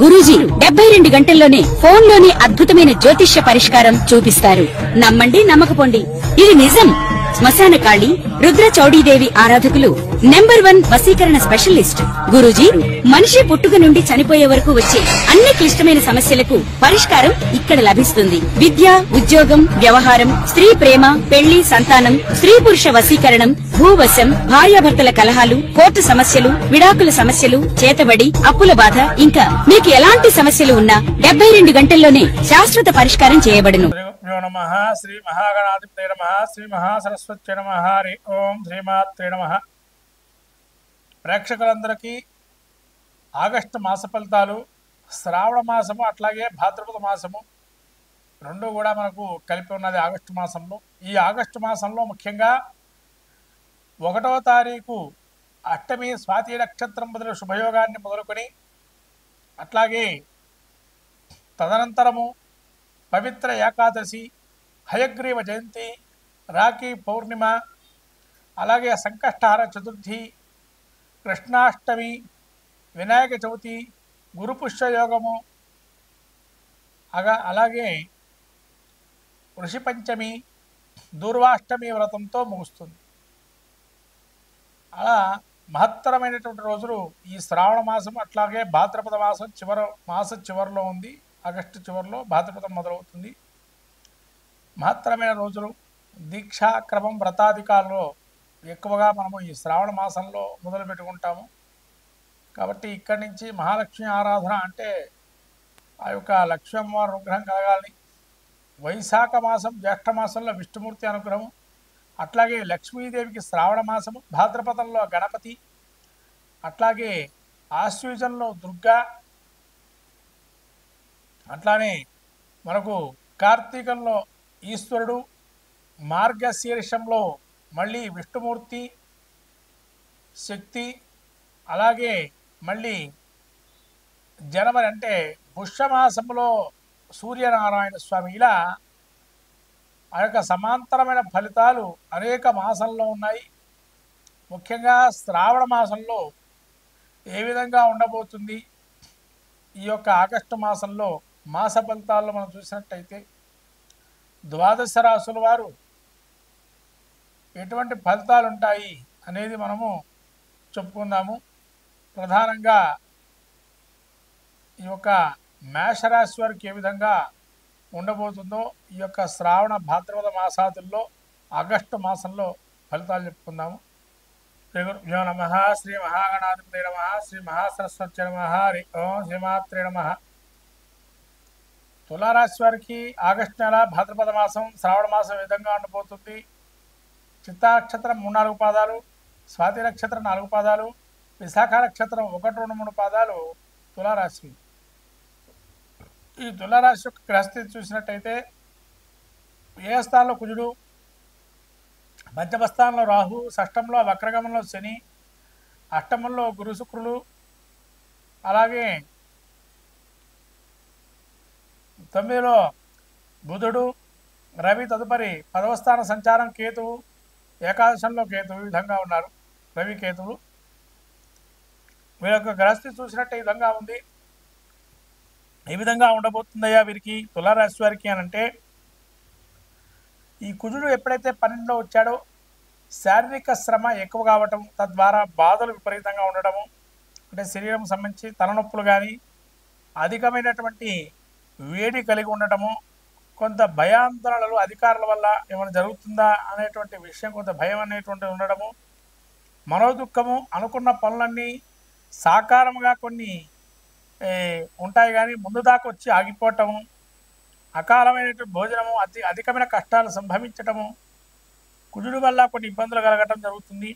గురూజీ 72 గంటల్లోనే ఫోన్ లోని అద్భుతమైన జ్యోతిష్య పరిష్కారం చూపిస్తారు. నమ్మండి, నమ్మకపోండి, ఇది నిజం. శ్మశాన కాళి రుద్ర చౌడీదేవి ఆరాధకులు నంబర్ 1 వశీకరణ స్పెషలిస్ట్. గురూజీ మనిషి పుట్టుక నుండి చనిపోయే వరకు వచ్చే అన్ని క్లిష్టమైన సమస్యలకు పరిష్కారం ఇక్కడ లభిస్తుంది. విద్య, ఉద్యోగం, వ్యవహారం, స్త్రీ ప్రేమ, పెళ్లి, సంతానం, స్త్రీ పురుష వశీకరణం, భూవశం, భార్యాభర్తల కలహాలు, కోర్టు సమస్యలు, విడాకుల సమస్యలు, చేతబడి, అప్పుల బాధ, ఇంకా మీకు ఎలాంటి సమస్యలు ఉన్నా 72 గంటల్లోనే శాశ్వత పరిష్కారం చేయబడును. నమః శ్రీ మహాగణాధిపతే నమః శ్రీ మహాసరస్వత్యై నమః హరి ఓం శ్రీమాత్రే నమః. ప్రేక్షకులందరికీ ఆగస్టు మాస ఫలితాలు, శ్రావణ మాసము అట్లాగే భాద్రపద మాసము రెండు కూడా మనకు కలిపి ఉన్నది ఆగస్టు మాసంలో. ఈ ఆగస్టు మాసంలో ముఖ్యంగా 1వ తారీఖు అష్టమి స్వాతి నక్షత్రం మొదలు శుభయోగాన్ని మొదలుకొని అట్లాగే తదనంతరము పవిత్ర ఏకాదశి, హయగ్రీవ జయంతి, రాఖీ పౌర్ణిమ, అలాగే సంకష్టహార చతుర్థి, కృష్ణాష్టమి, వినాయక చవితి, గురుపుష్యయోగము, అలాగే ఋషి పంచమి, దూర్వాష్టమి వ్రతంతో ముగుస్తుంది. అలా మహత్తరమైనటువంటి రోజులు ఈ శ్రావణ మాసం అట్లాగే భాద్రపద మాసం చివరిలో ఉంది. ఆగస్టు చివరిలో భాద్రపదం మొదలవుతుంది. మహత్తరమైన రోజులు. దీక్షాక్రమం వ్రతాధికారులో ఎక్కువగా మనము ఈ శ్రావణ మాసంలో మొదలు పెట్టుకుంటాము. కాబట్టి ఇక్కడి నుంచి మహాలక్ష్మి ఆరాధన అంటే ఆ యొక్క లక్ష్మీ అమ్మవారి అనుగ్రహం కలగాలని, వైశాఖ మాసం జ్యేష్ఠ మాసంలో విష్ణుమూర్తి అనుగ్రహం, అట్లాగే లక్ష్మీదేవికి శ్రావణ మాసము, భాద్రపదంలో గణపతి, అట్లాగే ఆశ్వయుజంలో దుర్గా, అట్లానే మనకు కార్తీకంలో ఈశ్వరుడు, మార్గశీర్షంలో మళ్ళీ విష్ణుమూర్తి, శక్తి, అలాగే మళ్ళీ జనవరి అంటే పుష్యమాసంలో సూర్యనారాయణ స్వామి. ఇలా ఆ యొక్క సమాంతరమైన ఫలితాలు అనేక మాసంలో ఉన్నాయి. ముఖ్యంగా శ్రావణ మాసంలో ఏ విధంగా ఉండబోతుంది, ఈ యొక్క ఆగస్టు మాసంలో మాస ఫలితాల్లో మనం చూసినట్టయితే ద్వాదశ రాశుల వారు ఎటువంటి ఫలితాలు ఉంటాయి అనేది మనము చెప్పుకుందాము. ప్రధానంగా ఈ యొక్క మేషరాశి వారికి ఏ విధంగా ఉండబోతుందో ఈ యొక్క శ్రావణ భాద్రపద మాసాదుల్లో ఆగస్టు మాసంలో ఫలితాలు చెప్పుకుందాము. శ్రీ గురుభ్యో నమః శ్రీ మహాగణాధిపతే నమః శ్రీ మహాసరస్వత్యై నమః హరి ఓం శ్రీమాత్రే నమః. తులారాశి వారికి ఆగస్టు నెల భాద్రపద మాసం శ్రావణ మాసం ఈ విధంగా ఉండబోతుంది. చిత్తా నక్షత్రం 3-4 పాదాలు, స్వాతి నక్షత్రం 4 పాదాలు, విశాఖ నక్షత్రం 1-2-3 పాదాలు తులారాశి. ఈ తులారాశి యొక్క గ్రహస్థితి చూసినట్టయితే ఏ స్థానంలో కుజుడు, పంచమ స్థానంలో రాహు, షష్టంలో వక్రగమనంలో శని, అష్టమంలో గురు శుక్రులు, అలాగే 9లో బుధుడు, రవి, తదుపరి 10వ స్థాన సంచారం కేతువు, ఏకాదశంలో కేతువు. ఈ విధంగా ఉన్నారు రవి కేతువులు. వీరి యొక్క గ్రహస్థితి చూసినట్టు ఈ విధంగా ఉంది. ఏ విధంగా ఉండబోతుందయ్యా వీరికి తులారాశి వారికి అని అంటే, ఈ కుజుడు ఎప్పుడైతే 12లో వచ్చాడో శారీరక శ్రమ ఎక్కువ కావటం, తద్వారా బాధలు విపరీతంగా ఉండటము, అంటే శరీరం సంబంధించి తలనొప్పులు కానీ, అధికమైనటువంటి వేడి కలిగి ఉండటము, కొంత భయాందోళనలు అధికారుల వల్ల ఏమైనా జరుగుతుందా అనేటువంటి విషయం, కొంత భయం అనేటువంటిది ఉండడము, మనోదుఖము, అనుకున్న పనులన్నీ సాకారంగా కొన్ని ఉంటాయి కానీ ముందు దాకా వచ్చి ఆగిపోవటము, అకాలమైనటువంటి భోజనము, అధికమైన కష్టాలు సంభవించటము, కుజుడు వల్ల కొన్ని ఇబ్బందులు కలగటం జరుగుతుంది.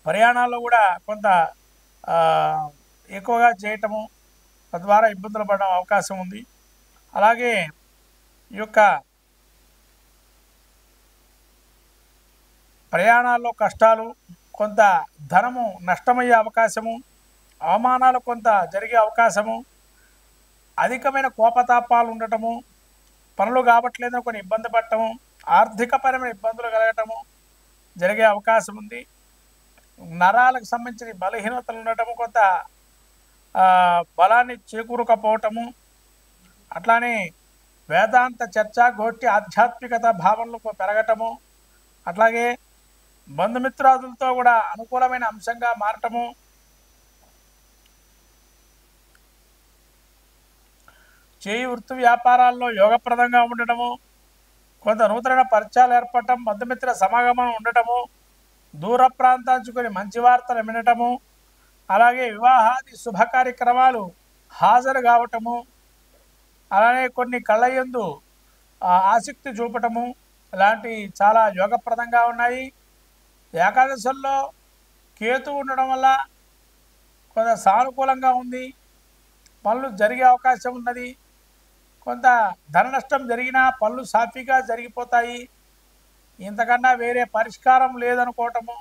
ప్రయాణాల్లో కూడా కొంత ఎక్కువగా చేయటము, తద్వారా ఇబ్బందులు పడడం అవకాశం ఉంది. అలాగే ఈ యొక్క ప్రయాణాల్లో కష్టాలు, కొంత ధనము నష్టమయ్యే అవకాశము, అవమానాలు కొంత జరిగే అవకాశము, అధికమైన కోపతాపాలు ఉండటము, పనులు కావట్లేదని కొన్ని ఇబ్బంది పడటము, ఆర్థికపరమైన ఇబ్బందులు కలగటము జరిగే అవకాశం ఉంది. నరాలకు సంబంధించిన బలహీనతలు ఉండటము, కొంత బలాన్ని చేకూరకపోవటము, అట్లానే వేదాంత చర్చ గోష్ఠి ఆధ్యాత్మికత భావనలకు పెరగటము, అట్లాగే బంధుమిత్రాదులతో కూడా అనుకూలమైన అంశంగా మారటము, చేయి వృత్తి వ్యాపారాల్లో యోగప్రదంగా ఉండటము, కొంత నూతన పరిచయాలు ఏర్పడటం, బంధుమిత్ర సమాగమం ఉండటము, దూర ప్రాంతాంచుకొని మంచి వార్తలు వినటము, అలాగే వివాహాది శుభ కార్యక్రమాలు హాజరు కావటము, అలానే కొన్ని కళ్ళయందు ఆసక్తి చూపటము ఇలాంటి చాలా యోగప్రదంగా ఉన్నాయి. ఏకాదశంలో కేతు ఉండడం వల్ల కొంత సానుకూలంగా ఉంది, పనులు జరిగే అవకాశం ఉన్నది. కొంత ధన నష్టం జరిగినా పనులు సాఫీగా జరిగిపోతాయి. ఇంతకన్నా వేరే పరిష్కారం లేదనుకోవటము,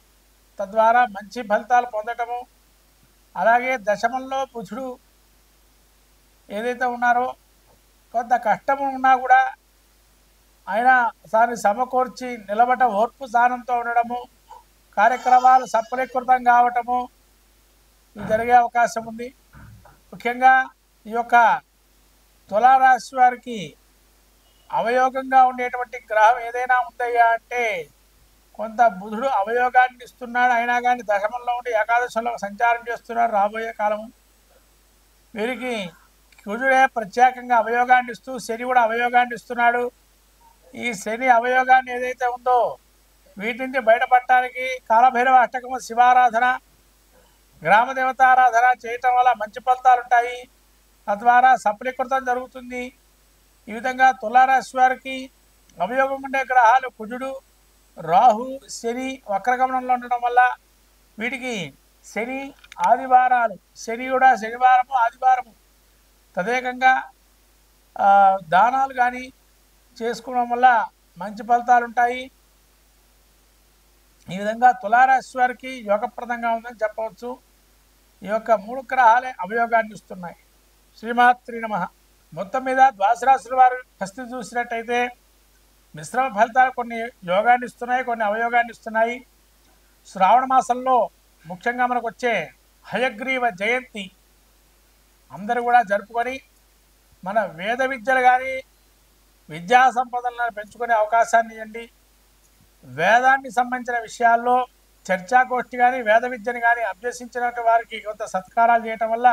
తద్వారా మంచి ఫలితాలు పొందటము. అలాగే దశమంలో బుధుడు ఏదైతే ఉన్నారో కొంత కష్టము ఉన్నా కూడా ఆయన దాన్ని సమకూర్చి నిలబట ఓర్పు స్థానంతో ఉండడము, కార్యక్రమాలు సఫలీకృతం కావటము ఇది జరిగే అవకాశం ఉంది. ముఖ్యంగా ఈ యొక్క తులారాశి వారికి అవయోగంగా ఉండేటువంటి గ్రహం ఏదైనా ఉందయ్యా అంటే కొంత బుధుడు అవయోగాన్ని ఇస్తున్నాడు. అయినా కానీ దశమంలో ఉండి ఏకాదశంలో సంచారం చేస్తున్నాడు. రాబోయే కాలము వీరికి కుజుడే ప్రత్యేకంగా అవయోగాన్ని ఇస్తూ శని కూడా అవయోగాన్ని ఇస్తున్నాడు. ఈ శని అవయోగాన్ని ఏదైతే ఉందో వీటి నుంచి బయటపడటానికి కాలభైరవ అష్టకము, శివారాధన, గ్రామదేవతారాధన చేయటం వల్ల మంచి ఫలితాలు ఉంటాయి. తద్వారా సఫలీకృతం జరుగుతుంది. ఈ విధంగా తులారాశి వారికి అవయోగం ఉండే గ్రహాలు కుజుడు, రాహు, శని వక్రగమనంలో ఉండడం వల్ల వీటికి శని ఆదివారాలు, శని కూడా శనివారము ఆదివారము తదేకంగా దానాలు కానీ చేసుకోవడం వల్ల మంచి ఫలితాలు ఉంటాయి. ఈ విధంగా తులారాశి వారికి యోగప్రదంగా ఉందని చెప్పవచ్చు. ఈ యొక్క 3 గ్రహాలే అవయోగాన్ని ఇస్తున్నాయి. శ్రీమాత్రి నమః. మొత్తం మీద ద్వాదశ రాశుల వారు పరిస్థితి చూసినట్టయితే మిశ్రమ ఫలితాలు కొన్ని యోగాన్ని ఇస్తున్నాయి, కొన్ని అవయోగాన్ని ఇస్తున్నాయి. శ్రావణ మాసంలో ముఖ్యంగా మనకు వచ్చే హయగ్రీవ జయంతి అందరూ కూడా జరుపుకొని మన వేద విద్యలు కానీ విద్యా సంపదలను పెంచుకునే అవకాశాన్ని ఇవ్వండి. వేదానికి సంబంధించిన విషయాల్లో చర్చాగోష్ఠి కానీ వేద విద్యను కానీ అభ్యసించినట్టు వారికి కొంత సత్కారాలు చేయటం వల్ల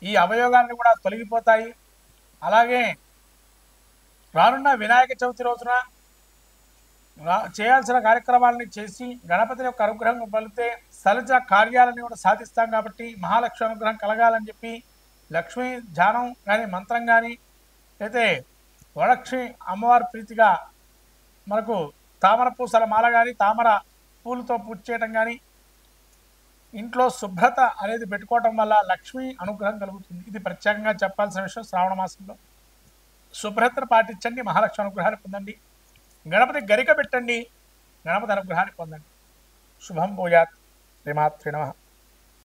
ఈ అవయోగాన్ని కూడా తొలగిపోతాయి. అలాగే రానున్న వినాయక చవితి రోజున చేయాల్సిన కార్యక్రమాలని చేసి గణపతి యొక్క అనుగ్రహం పొందితే సలజ కార్యాలని కూడా సాధిస్తాం. కాబట్టి మహాలక్ష్మి అనుగ్రహం కలగాలని చెప్పి లక్ష్మీ ధ్యానం కానీ మంత్రం కానీ అయితే వరలక్ష్మి అమ్మవారి ప్రీతిగా మనకు తామర పూసల మాల కానీ తామర పూలతో పూజ చేయటం కానీ ఇంట్లో శుభ్రత అనేది పెట్టుకోవటం వల్ల లక్ష్మీ అనుగ్రహం కలుగుతుంది. ఇది ప్రత్యేకంగా చెప్పాల్సిన విషయం. శ్రావణ మాసంలో శుభ్రతను పాటించండి, మహాలక్ష్మి అనుగ్రహాన్ని పొందండి. గణపతి గరిక పెట్టండి, గణపతి అనుగ్రహాన్ని పొందండి. శుభం భూయాత్. శ్రీమాత్రే నమః.